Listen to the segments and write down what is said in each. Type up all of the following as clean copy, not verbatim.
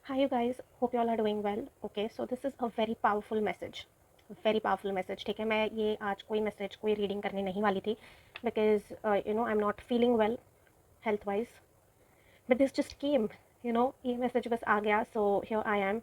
Hi, you guys. Hope you all are doing well. Okay, so this is a very powerful message. Very powerful message. ठीक है, मैं ये आज कोई message कोई रीडिंग करने नहीं वाली थी because I am not feeling well health wise, but this just came, ये मैसेज बस आ गया. So here I am.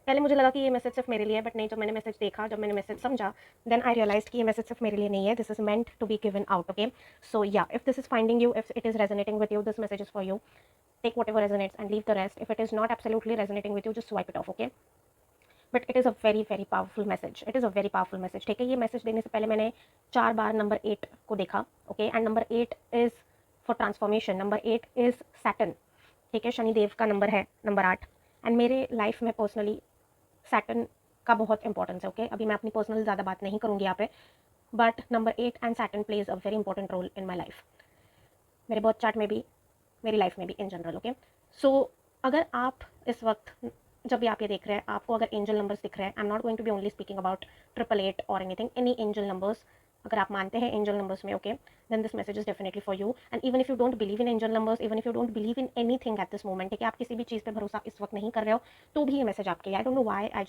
पहले मुझे लगा कि ये मैसेज सिर्फ मेरे लिए है, बट नहीं, जब मैंने मैसेज देखा, जब मैंने मैसेज समझा, देन आई रियलाइज कि ये मैसेज सिर्फ मेरे लिए नहीं है. This is meant to be given out. Okay, so yeah, if this is finding you, if it is resonating with you, this message is for you. Take whatever resonates and leave the rest. If it is not absolutely resonating with you, just swipe it off. Okay, but it is a very very powerful message. It is a very powerful message. ठीक है, ये message देने से पहले मैंने 4 बार number 8 को देखा. Okay, and number 8 is for transformation. Number 8 is Saturn. ठीक है, शनिदेव का नंबर है नंबर 8. एंड मेरे लाइफ में पर्सनली सैटर्न का बहुत इंपॉर्टेंस है. ओके, अभी मैं अपनी पर्सनल ज़्यादा बात नहीं करूँगी यहाँ पे, but number 8 and Saturn plays a very important role in my life. मेरे बर्थ चार्ट में भी, मेरी लाइफ में भी, इन जनरल. ओके, सो अगर आप इस वक्त, जब भी आप ये देख रहे हैं, आपको अगर एंजल नंबर्स दिख रहे हैं, I am not going to be only speaking about 888 और एनीथिंग, एनी एंजल नंबर्स, अगर आप मानते हैं एंजल नंबर्स में, okay, then this message is definitely for you. And even if you don't believe in angel numbers, even if you don't believe in anything at this moment, ठीक है, आप किसी भी चीज़ पे भरोसा इस वक्त नहीं कर रहे हो, तो भी ये मैसेज आपके लिए. I don't know why, I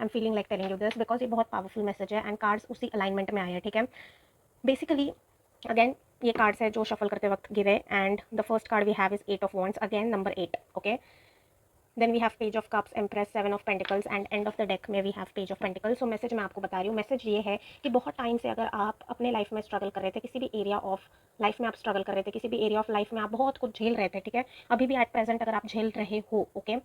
am feeling like telling you this because ये बहुत पावरफुल मैसेज है एंड कार्ड्स उसी अलाइनमेंट में आए हैं. ठीक है, बेसिकली अगेन ये कार्ड्स है जो शफल करते वक्त गिरे, and the first card we have is 8 of wands, again number 8. Okay, then we have page of cups, empress, 7 of pentacles, and end of the deck में we have page of pentacles. So message मैं आपको बता रही हूँ. Message ये है कि बहुत टाइम से अगर आप अपने लाइफ में स्ट्रगल कर रहे थे, किसी भी एरिया ऑफ लाइफ में आप स्ट्रगल कर रहे थे, किसी भी एरिया ऑफ लाइफ में आप बहुत कुछ झेल रहे थे, ठीक है, अभी भी एट प्रेजेंट अगर आप झेल रहे हो, ओके,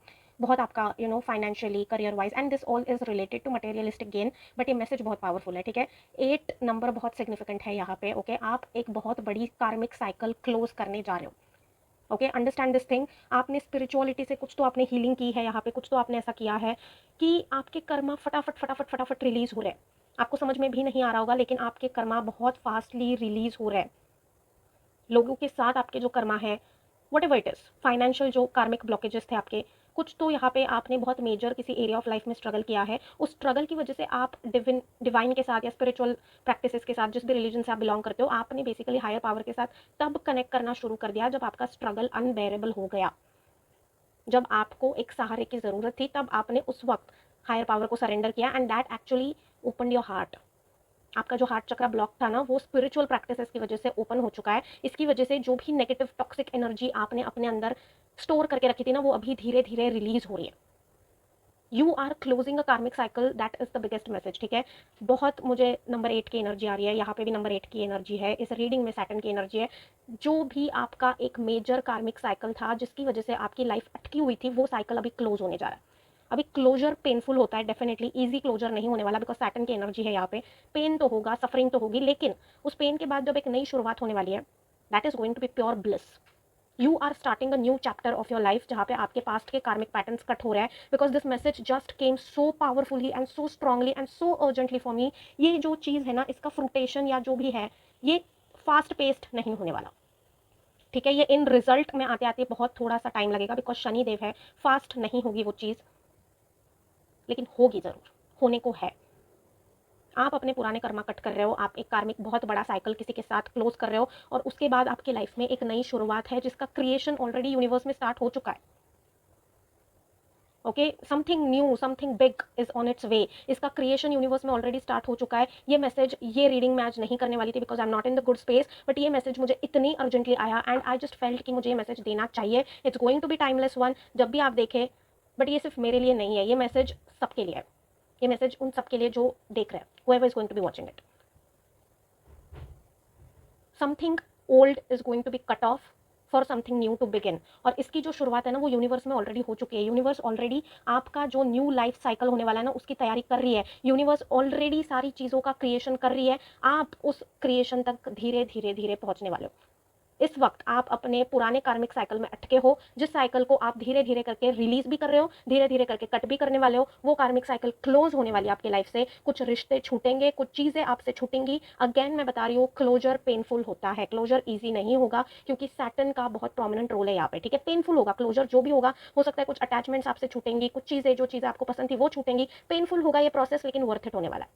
बहुत आपका financially, career wise, and this all is related to materialistic gain, but ये मैसेज बहुत पावरफुल है. ठीक है, 8 नंबर बहुत सिग्निफिकेंट है यहाँ पे. ओके, आप एक बहुत बड़ी कार्मिक साइकिल क्लोज करने जा रहे हो. Okay, understand this thing. आपने स्पिरिचुअलिटी से कुछ तो आपने हीलिंग की है यहाँ पे, कुछ तो आपने ऐसा किया है कि आपके कर्मा फटाफट फटाफट फटाफट रिलीज हो रहे हैं. आपको समझ में भी नहीं आ रहा होगा, लेकिन आपके कर्मा बहुत फास्टली रिलीज हो रहे हैं. लोगों के साथ आपके जो कर्मा है, what ever it is, financial जो कार्मिक ब्लॉकेजेस थे आपके, कुछ तो यहाँ पे आपने बहुत मेजर किसी एरिया ऑफ लाइफ में स्ट्रगल किया है. उस स्ट्रगल की वजह से आप डिवाइन के साथ या स्पिरिचुअल प्रैक्टिसेस के साथ, जिस भी रिलीजन से आप बिलोंग करते हो, आपने बेसिकली हायर पावर के साथ तब कनेक्ट करना शुरू कर दिया जब आपका स्ट्रगल अनबेरेबल हो गया. जब आपको एक सहारे की ज़रूरत थी, तब आपने उस वक्त हायर पावर को सरेंडर किया, and that actually open your heart. आपका जो हार्ट चक्रा ब्लॉक था ना, वो स्पिरिचुअल प्रैक्टिसेस की वजह से ओपन हो चुका है. इसकी वजह से जो भी नेगेटिव टॉक्सिक एनर्जी आपने अपने अंदर स्टोर करके रखी थी ना, वो अभी धीरे धीरे रिलीज हो रही है. यू आर क्लोजिंग अ कार्मिक cycle, that is the biggest message. ठीक है, बहुत मुझे नंबर 8 की एनर्जी आ रही है, यहाँ पे भी नंबर 8 की एनर्जी है, इस रीडिंग में सैटर्न की एनर्जी है. जो भी आपका एक मेजर कार्मिक साइकिल था जिसकी वजह से आपकी लाइफ अटकी हुई थी, वो साइकिल अभी क्लोज होने जा रहा है. अभी क्लोजर पेनफुल होता है डेफिनेटली, इजी क्लोजर नहीं होने वाला, बिकॉज सैटर्न की एनर्जी है यहाँ पे. पेन तो होगा, सफरिंग तो होगी, लेकिन उस पेन के बाद जब एक नई शुरुआत होने वाली है, that is going to be pure bliss. You are starting a new chapter of your life, जहाँ पे आपके पास्ट के कार्मिक पैटर्न्स कट हो रहे हैं. Because this message just came so powerfully and so strongly and so urgently for me. ये जो चीज़ है ना, इसका फ्रूटेशन या जो भी है, ये फास्ट पेस्ड नहीं होने वाला. ठीक है, ये इन रिजल्ट में आते आते बहुत थोड़ा सा टाइम लगेगा, बिकॉज शनि देव है. फास्ट नहीं होगी वो चीज़, लेकिन होगी ज़रूर, होने को है. आप अपने पुराने कर्मा कट कर रहे हो, आप एक कार्मिक बहुत बड़ा साइकिल किसी के साथ क्लोज कर रहे हो, और उसके बाद आपकी लाइफ में एक नई शुरुआत है जिसका क्रिएशन ऑलरेडी यूनिवर्स में स्टार्ट हो चुका है. Okay, something new, something big is on its way. इसका क्रिएशन यूनिवर्स में ऑलरेडी स्टार्ट हो चुका है. ये मैसेज, ये रीडिंग मैं आज नहीं करने वाली थी because I am not in the good space, but ये मैसेज मुझे इतनी अर्जेंटली आया एंड आई जस्ट फेल्ट कि मुझे ये मैसेज देना चाहिए. It's going to be timeless one, जब भी आप देखें. बट ये सिर्फ मेरे लिए नहीं है, ये मैसेज सबके लिए है. ये मैसेज उन सबके लिए जो देख रहे हैं, whoever is going to be watching it. Something old is going to be cut off for something new to begin. और इसकी जो शुरुआत है ना, वो यूनिवर्स में ऑलरेडी हो चुकी है. यूनिवर्स ऑलरेडी आपका जो न्यू लाइफ साइकिल होने वाला है ना, उसकी तैयारी कर रही है. यूनिवर्स ऑलरेडी सारी चीज़ों का क्रिएशन कर रही है. आप उस क्रिएशन तक धीरे धीरे धीरे पहुंचने वाले हो. इस वक्त आप अपने पुराने कार्मिक साइकिल में अटके हो, जिस साइकिल को आप धीरे धीरे करके रिलीज भी कर रहे हो, धीरे धीरे करके कट भी करने वाले हो. वो कार्मिक साइकिल क्लोज होने वाली है आपकी लाइफ से. कुछ रिश्ते छूटेंगे, कुछ चीज़ें आपसे छूटेंगी. अगेन मैं बता रही हूँ, क्लोजर पेनफुल होता है, क्लोजर ईजी नहीं होगा, क्योंकि सैटर्न का बहुत प्रोमिनेंट रोल है यहाँ पे. ठीक है, पेनफुल होगा क्लोजर जो भी होगा. हो सकता है कुछ अटैचमेंट्स आपसे छूटेंगी, कुछ चीज़ें, जो चीज़ें आपको पसंद थी वो छूटेंगी. पेनफुल होगा ये प्रोसेस, लेकिन वर्थ इट होने वाला है.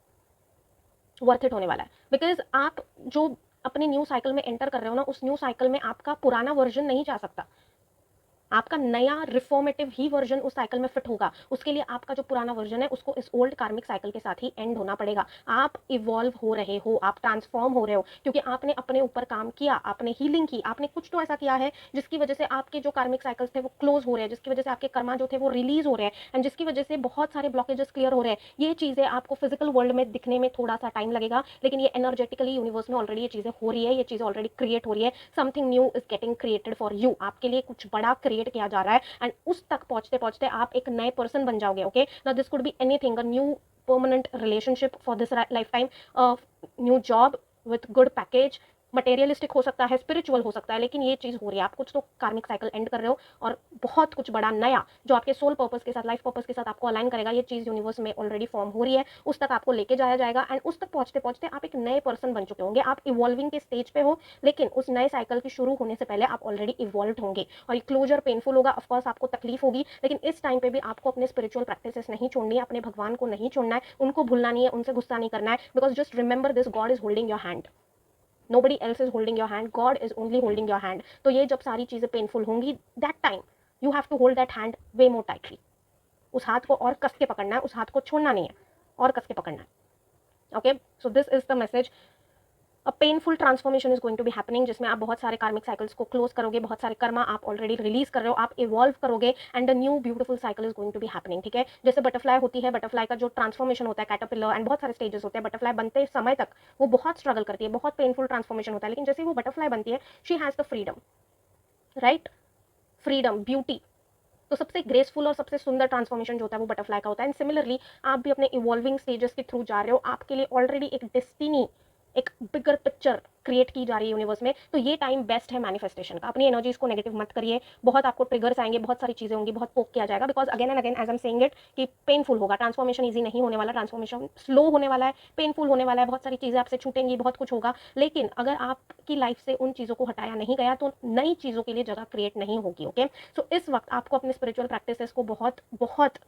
वर्थ इट होने वाला है, बिकॉज आप जो अपने न्यू साइकिल में एंटर कर रहे हो ना, उस न्यू साइकिल में आपका पुराना वर्जन नहीं जा सकता. आपका नया रिफॉर्मेटिव ही वर्जन उस साइकिल में फिट होगा। उसके लिए आपका जो पुराना वर्जन है उसको इस ओल्ड कार्मिक साइकिल के साथ ही एंड होना पड़ेगा। आप इवॉल्व हो रहे हो, आप ट्रांसफॉर्म हो रहे हो, क्योंकि आपने अपने ऊपर काम किया, आपने हीलिंग की, आपने कुछ तो ऐसा किया है जिसकी वजह से आपके जो कार्मिक साइकिल्स थे वो क्लोज हो रहे हैं, जिसकी वजह से आपके कर्मा जो थे वो रिलीज हो रहे हैं, एंड जिसकी वजह से बहुत सारे ब्लॉकेजेस क्लियर हो रहे हैं। ये चीजें आपको फिजिकल वर्ल्ड में दिखने में थोड़ा सा टाइम लगेगा, लेकिन ये एनर्जेटिकली यूनिवर्स में ऑलरेडी ये चीजें हो रही है, ये चीजें ऑलरेडी क्रिएट हो रही है। Something new is getting created for you. आपके लिए कुछ बड़ा क्रिएट किया जा रहा है, एंड उस तक पहुंचते पहुंचते आप एक नए पर्सन बन जाओगे। Okay, now this could be anything, a new permanent relationship for this lifetime, a new job with good package, materialistic हो सकता है, स्पिरिचुअल हो सकता है, लेकिन ये चीज़ हो रही है। आप कुछ तो कार्मिक साइकिल एंड कर रहे हो, और बहुत कुछ बड़ा नया जो आपके सोल पर्पस के साथ, लाइफ पर्पस के साथ आपको अलाइन करेगा, ये चीज़ यूनिवर्स में ऑलरेडी फॉर्म हो रही है। उस तक आपको लेके जाया जाएगा, एंड उस तक पहुंचते पहुंचते आप एक नए पर्सन बन चुके होंगे। आप इवॉल्विंग के स्टेज पे हो, लेकिन उस नए साइकिल के शुरू होने से पहले आप ऑलरेडी इवॉल्व होंगे। और ये क्लोजर पेनफुल होगा, ऑफकोर्स आपको तकलीफ होगी, लेकिन इस टाइम पे भी आपको अपने स्पिरिचुअल प्रैक्टिसेस नहीं छोड़नी है, अपने भगवान को नहीं छोड़ना है, उनको भूलना नहीं है, उनसे गुस्सा नहीं करना है, because just remember this, God is holding your hand, nobody else is holding your hand, god is only holding your hand। तो ये जब सारी चीजें पेनफुल होंगी, that time you have to hold that hand way more tightly। उस हाथ को और कस के पकड़ना है, उस हाथ को छोड़ना नहीं है, और कस के पकड़ना है। Okay, so this is the message. A painful transformation is going to be happening, जिसमें आप बहुत सारे कार्मिक साइकिल्स को क्लोज करोगे, बहुत सारे कर्मा आप ऑलरेडी रिलीज कर रहे हो, आप इवॉल्व करोगे, and a new beautiful cycle is going to be happening. ठीक है, जैसे बटरफ्लाई होती है, बटरफ्लाई का जो ट्रांसफॉर्मेशन होता है, कैटरपिलर एंड बहुत सारे स्टेजेस होते हैं। बटरफ्लाई बनते समय तक वो बहुत स्ट्रगल करती है, बहुत पेनफुल ट्रांसफॉर्मेशन होता है, लेकिन जैसे वो बटरफ्लाई बनती है, she has the freedom, right, freedom, beauty. तो सबसे ग्रेसफुल और सबसे सुंदर ट्रांसफॉर्मेशन जो होता है वो बटरफ्लाई का होता है। एंड सिमिलरली आप भी अपने इवॉल्विंग स्टेजेस के थ्रू जा रहे हो, आपके लिए ऑलरेडी एक डेस्टिनी, एक बिगर पिक्चर क्रिएट की जा रही है यूनिवर्स में। तो ये टाइम बेस्ट है मैनिफेस्टेशन का। अपनी एनर्जीज को नेगेटिव मत करिए, बहुत आपको ट्रिगर्स आएंगे, बहुत सारी चीजें होंगी, बहुत पोक किया जाएगा, because again and again as am saying it कि पेनफुल होगा, ट्रांसफॉर्मेशन ईजी नहीं होने वाला, ट्रांसफॉर्मेशन स्लो होने वाला है, पेनफुल होने वाला है, बहुत सारी चीजें आपसे छूटेंगी, बहुत कुछ होगा। लेकिन अगर आपकी लाइफ से उन चीजों को हटाया नहीं गया तो नई चीजों के लिए जगह क्रिएट नहीं होगी। ओके, सो इस वक्त आपको अपने स्पिरिचुअल प्रैक्टिसेस को बहुत बहुत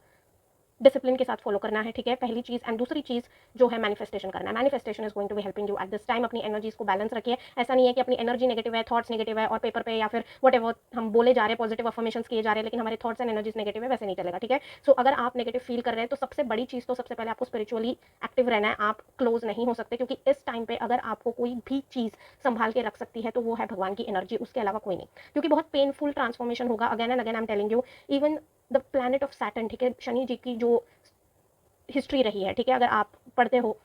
डिसिप्लिन के साथ फॉलो करना है। ठीक है, पहली चीज। एंड दूसरी चीज जो है मैनिफेस्टेशन करना है। Manifestation is going to be helping you at this time. अपनी एनर्जीज को बैलेंस रखिए। ऐसा नहीं है कि अपनी एनर्जी नेगेटिव है, थॉट्स नेगेटिव है, और पेपर पे या फिर वट हम बोले जा रहे हैं, पॉजिटिव अफर्मेशंस किए जा रहे हैं, लेकिन हमारे थॉट्स एंड एनर्जीज नेगेटिव है, वैसे नहीं चलेगा। ठीक है, सो अगर आप नेगेटिव फील कर रहे हैं तो सबसे बड़ी चीज तो सबसे पहले आपको स्पिरिचुअली एक्टिव रहना है। आप क्लोज नहीं हो सकते, क्योंकि इस टाइम पे अगर आपको कोई भी चीज संभाल के रख सकती है तो वो है भगवान की एनर्जी, उसके अलावा कोई नहीं। क्योंकि बहुत पेनफुल ट्रांसफॉर्मेशन होगा। Again and again I am telling you, even the planet of Saturn, ठीक है, शनि जी की जो हिस्ट्री रही है, ठीक है, अगर आप पढ़ते हो,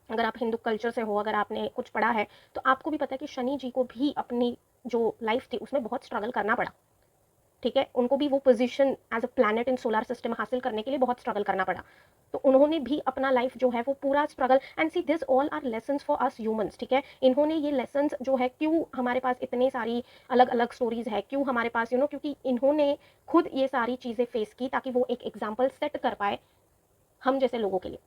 अगर आप हिंदू कल्चर से हो, अगर आपने कुछ पढ़ा है, तो आपको भी पता है कि शनि जी को भी अपनी जो लाइफ थी उसमें बहुत स्ट्रगल करना पड़ा। ठीक है, उनको भी वो position as a planet in solar system हासिल करने के लिए बहुत स्ट्रगल करना पड़ा। तो उन्होंने भी अपना लाइफ जो है वो पूरा struggle, and see this all are lessons for us humans. ठीक है, इन्होंने ये लेसन्स जो है, क्यों हमारे पास इतनी सारी अलग अलग स्टोरीज है, क्यों हमारे पास क्योंकि इन्होंने खुद ये सारी चीज़ें फेस की, ताकि वो एक एग्जाम्पल सेट कर पाए हम जैसे लोगों के लिए।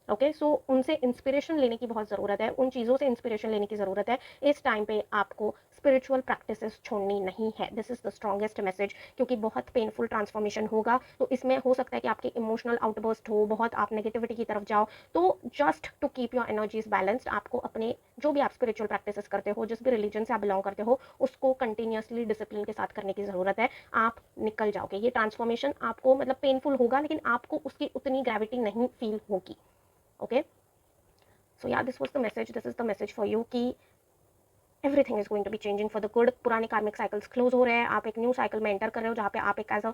ओके, सो उनसे इंस्पिरेशन लेने की बहुत ज़रूरत है, उन चीज़ों से इंस्पिरेशन लेने की ज़रूरत है। इस टाइम पे आपको स्पिरिचुअल प्रैक्टिसेस छोड़नी नहीं है। This is the strongest message, क्योंकि बहुत पेनफुल ट्रांसफॉर्मेशन होगा। तो इसमें हो सकता है कि आपकी इमोशनल आउटबर्स्ट हो, बहुत आप नेगेटिविटी की तरफ जाओ। तो just to keep your energies balanced, आपको अपने जो भी आप स्पिरिचुअल प्रैक्टिसेस करते हो, जिस भी रिलीजन से आप बिलोंग करते हो, उसको कंटिन्यूसली डिसिप्लिन के साथ करने की ज़रूरत है। आप निकल जाओगे। ये ट्रांसफॉर्मेशन आपको मतलब पेनफुल होगा, लेकिन आपको उसकी उतनी ग्रेविटी नहीं फील होगी। Okay, so yeah, this was the message, this is the message for you कि everything is going to be changing for the good। पुराने कार्मिक साइकिल्स क्लोज हो रहे हैं, आप एक न्यू साइकिल में एंटर कर रहे हो, जहाँ पे आप एक as a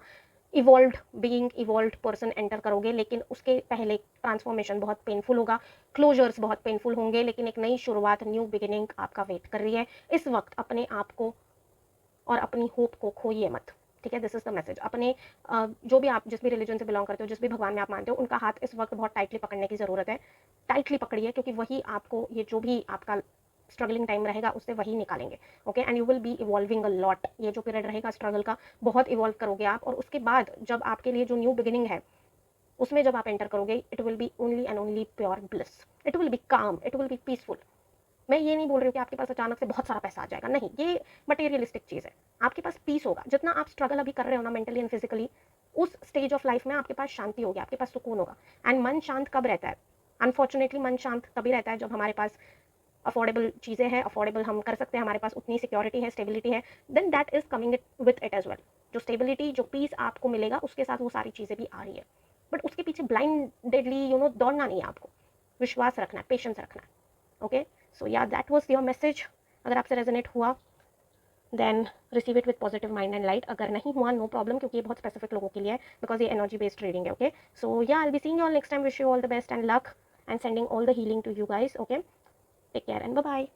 evolved being, evolved person enter करोगे। लेकिन उसके पहले ट्रांसफॉर्मेशन बहुत पेनफुल होगा, क्लोजर्स बहुत पेनफुल होंगे, लेकिन एक नई शुरुआत, न्यू बिगिनिंग आपका वेट कर रही है। इस वक्त अपने आप को और अपनी होप को खोइए मत। ठीक है, दिस इज द मैसेज। अपने जो भी आप जिस भी रिलीजन से बिलोंग करते हो, जिस भी भगवान में आप मानते हो, उनका हाथ इस वक्त बहुत टाइटली पकड़ने की ज़रूरत है। टाइटली पकड़िए, क्योंकि वही आपको ये जो भी आपका स्ट्रगलिंग टाइम रहेगा उससे वही निकालेंगे। Okay, and you will be evolving a lot. ये जो पीरियड रहेगा स्ट्रगल का, बहुत इवॉल्व करोगे आप, और उसके बाद जब आपके लिए जो न्यू बिगिनिंग है उसमें जब आप एंटर करोगे, it will be only and only pure bliss. It will be काम, इट विल बी पीसफुल। मैं ये नहीं बोल रही हूँ कि आपके पास अचानक से बहुत सारा पैसा आ जाएगा, नहीं, ये मटेरियलिस्टिक चीज़ है। आपके पास पीस होगा। जितना आप स्ट्रगल अभी कर रहे हो ना, मेंटली एंड फिजिकली, उस स्टेज ऑफ लाइफ में आपके पास शांति होगी, आपके पास सुकून होगा। एंड मन शांत कब रहता है? अनफॉर्चुनेटली मन शांत तभी रहता है जब हमारे पास अफोर्डेबल चीज़ें हैं, अफोर्डेबल हम कर सकते हैं, हमारे पास उतनी सिक्योरिटी है, स्टेबिलिटी है, then that is coming it with it as well. जो स्टेबिलिटी, जो पीस आपको मिलेगा, उसके साथ वो सारी चीज़ें भी आ रही है। बट उसके पीछे ब्लाइंडेडली दौड़ना नहीं है आपको, विश्वास रखना है, पेशेंस रखना है। ओके, सो या दैट वॉज योर मैसेज। अगर आपसे रेजोनेट हुआ then receive it with positive mind and light. अगर नहीं हुआ नो प्रॉब्लम, क्योंकि ये बहुत स्पेसिफिक लोगों के लिए है, बिकॉज ये एनर्जी बेस्ड रीडिंग है। ओके, सो या I will be seeing you all next time. Wish you all the best and luck and sending all the healing to you guys. Okay, take care and bye bye.